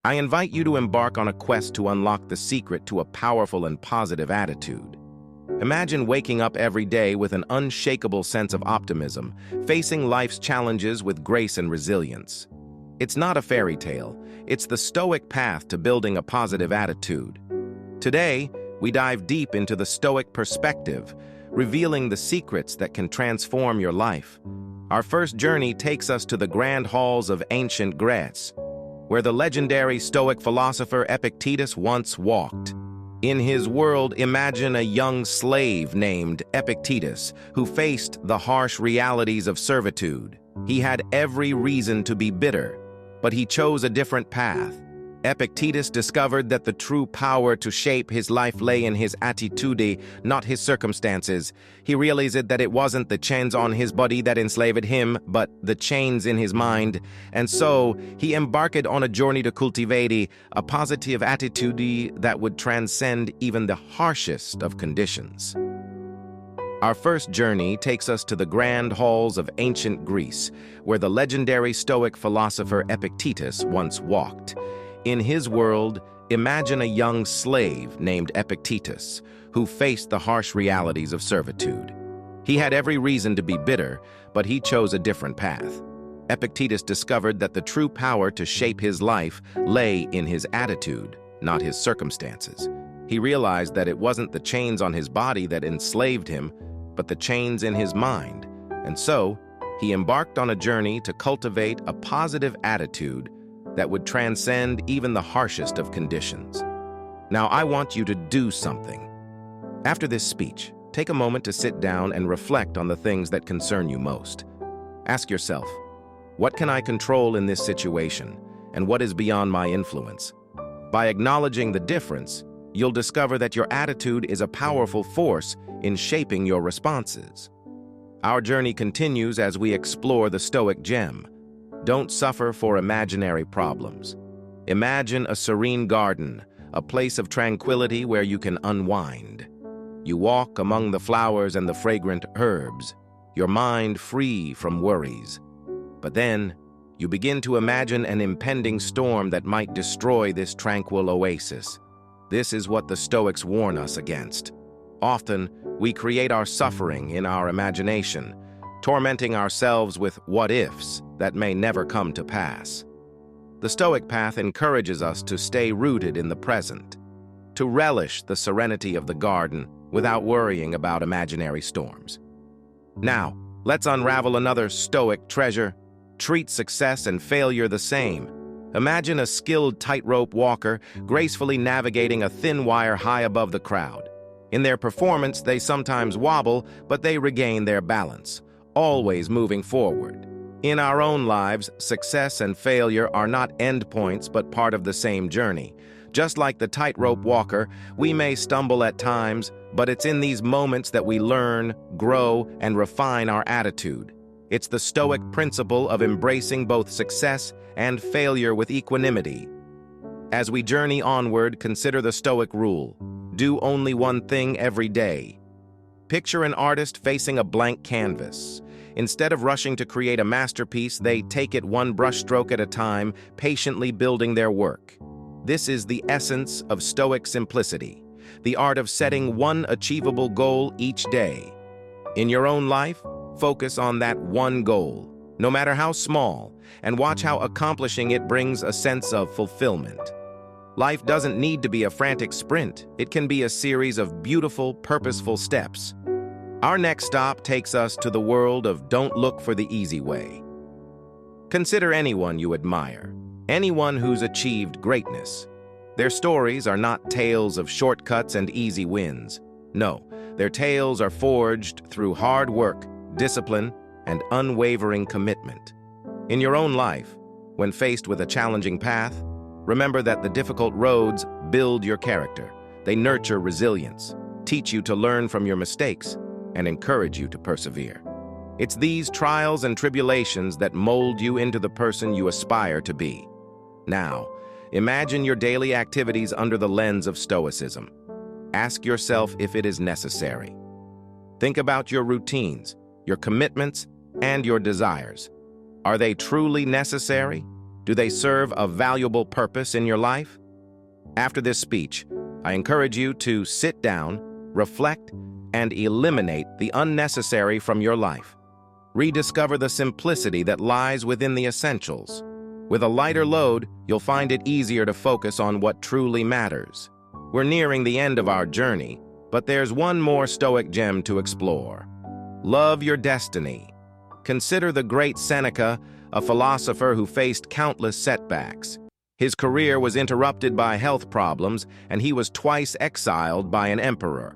I invite you to embark on a quest to unlock the secret to a powerful and positive attitude. Imagine waking up every day with an unshakable sense of optimism, facing life's challenges with grace and resilience. It's not a fairy tale, it's the Stoic path to building a positive attitude. Today, we dive deep into the Stoic perspective, revealing the secrets that can transform your life. Our first journey takes us to the grand halls of ancient Greece, where the legendary Stoic philosopher Epictetus once walked. In his world, imagine a young slave named Epictetus who faced the harsh realities of servitude. He had every reason to be bitter, but he chose a different path. Epictetus discovered that the true power to shape his life lay in his attitude, not his circumstances. He realized that it wasn't the chains on his body that enslaved him, but the chains in his mind. And so, he embarked on a journey to cultivate a positive attitude that would transcend even the harshest of conditions. Our first journey takes us to the grand halls of ancient Greece, where the legendary Stoic philosopher Epictetus once walked. In his world, imagine a young slave named Epictetus who faced the harsh realities of servitude. He had every reason to be bitter, but he chose a different path. Epictetus discovered that the true power to shape his life lay in his attitude, not his circumstances. He realized that it wasn't the chains on his body that enslaved him, but the chains in his mind. And so, he embarked on a journey to cultivate a positive attitude that would transcend even the harshest of conditions. Now, I want you to do something. After this speech, take a moment to sit down and reflect on the things that concern you most. Ask yourself, what can I control in this situation, and what is beyond my influence? By acknowledging the difference, you'll discover that your attitude is a powerful force in shaping your responses. Our journey continues as we explore the Stoic gem. Don't suffer for imaginary problems. Imagine a serene garden, a place of tranquility where you can unwind. You walk among the flowers and the fragrant herbs, your mind free from worries. But then, you begin to imagine an impending storm that might destroy this tranquil oasis. This is what the Stoics warn us against. Often, we create our suffering in our imagination, tormenting ourselves with what-ifs that may never come to pass. The Stoic path encourages us to stay rooted in the present, to relish the serenity of the garden without worrying about imaginary storms. Now, let's unravel another Stoic treasure. Treat success and failure the same. Imagine a skilled tightrope walker gracefully navigating a thin wire high above the crowd. In their performance, they sometimes wobble, but they regain their balance, always moving forward. In our own lives, success and failure are not endpoints but part of the same journey. Just like the tightrope walker, we may stumble at times, but it's in these moments that we learn, grow, and refine our attitude. It's the Stoic principle of embracing both success and failure with equanimity. As we journey onward, consider the Stoic rule: do only one thing every day. Picture an artist facing a blank canvas. Instead of rushing to create a masterpiece, they take it one brushstroke at a time, patiently building their work. This is the essence of Stoic simplicity, the art of setting one achievable goal each day. In your own life, focus on that one goal, no matter how small, and watch how accomplishing it brings a sense of fulfillment. Life doesn't need to be a frantic sprint. It can be a series of beautiful, purposeful steps. Our next stop takes us to the world of don't look for the easy way. Consider anyone you admire, anyone who's achieved greatness. Their stories are not tales of shortcuts and easy wins. No, their tales are forged through hard work, discipline, and unwavering commitment. In your own life, when faced with a challenging path, remember that the difficult roads build your character. They nurture resilience, teach you to learn from your mistakes, and encourage you to persevere. It's these trials and tribulations that mold you into the person you aspire to be. Now, imagine your daily activities under the lens of Stoicism. Ask yourself if it is necessary. Think about your routines, your commitments, and your desires. Are they truly necessary? Do they serve a valuable purpose in your life? After this speech, I encourage you to sit down, reflect, and eliminate the unnecessary from your life. Rediscover the simplicity that lies within the essentials. With a lighter load, you'll find it easier to focus on what truly matters. We're nearing the end of our journey, but there's one more Stoic gem to explore. Love your destiny. Consider the great Seneca, a philosopher who faced countless setbacks. His career was interrupted by health problems, and he was twice exiled by an emperor.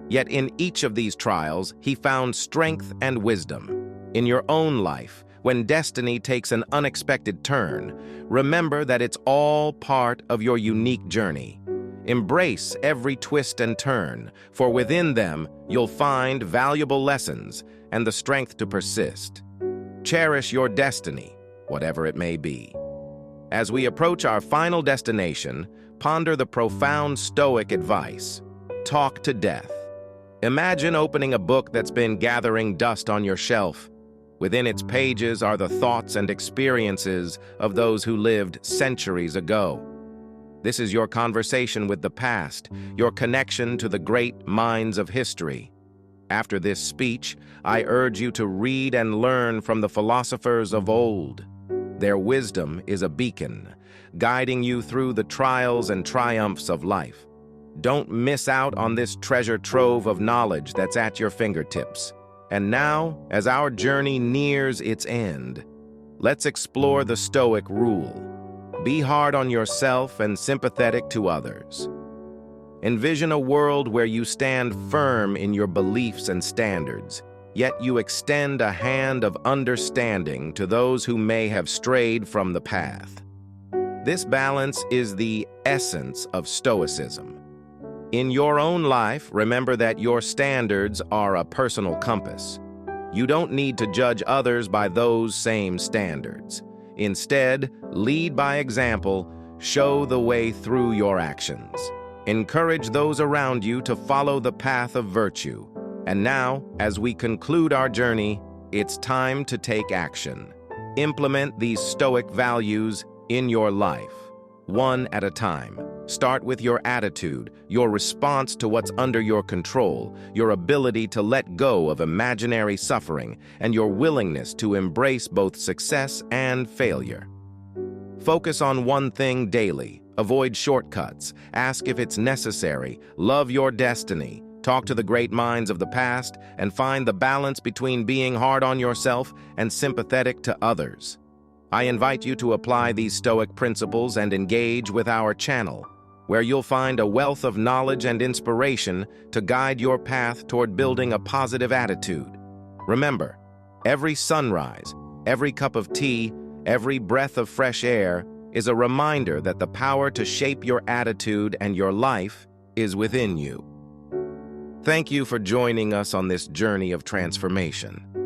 Yet in each of these trials, he found strength and wisdom. In your own life, when destiny takes an unexpected turn, remember that it's all part of your unique journey. Embrace every twist and turn, for within them, you'll find valuable lessons and the strength to persist. Cherish your destiny, whatever it may be. As we approach our final destination, ponder the profound Stoic advice. Talk to death. Imagine opening a book that's been gathering dust on your shelf. Within its pages are the thoughts and experiences of those who lived centuries ago. This is your conversation with the past, your connection to the great minds of history. After this speech, I urge you to read and learn from the philosophers of old. Their wisdom is a beacon, guiding you through the trials and triumphs of life. Don't miss out on this treasure trove of knowledge that's at your fingertips. And now, as our journey nears its end, let's explore the Stoic rule. Be hard on yourself and sympathetic to others. Envision a world where you stand firm in your beliefs and standards, yet you extend a hand of understanding to those who may have strayed from the path. This balance is the essence of Stoicism. In your own life, remember that your standards are a personal compass. You don't need to judge others by those same standards. Instead, lead by example, show the way through your actions. Encourage those around you to follow the path of virtue. And now, as we conclude our journey, it's time to take action. Implement these Stoic values in your life, one at a time. Start with your attitude, your response to what's under your control, your ability to let go of imaginary suffering, and your willingness to embrace both success and failure. Focus on one thing daily. Avoid shortcuts. Ask if it's necessary. Love your destiny. Talk to the great minds of the past, and find the balance between being hard on yourself and sympathetic to others. I invite you to apply these Stoic principles and engage with our channel, where you'll find a wealth of knowledge and inspiration to guide your path toward building a positive attitude. Remember, every sunrise, every cup of tea, every breath of fresh air is a reminder that the power to shape your attitude and your life is within you. Thank you for joining us on this journey of transformation.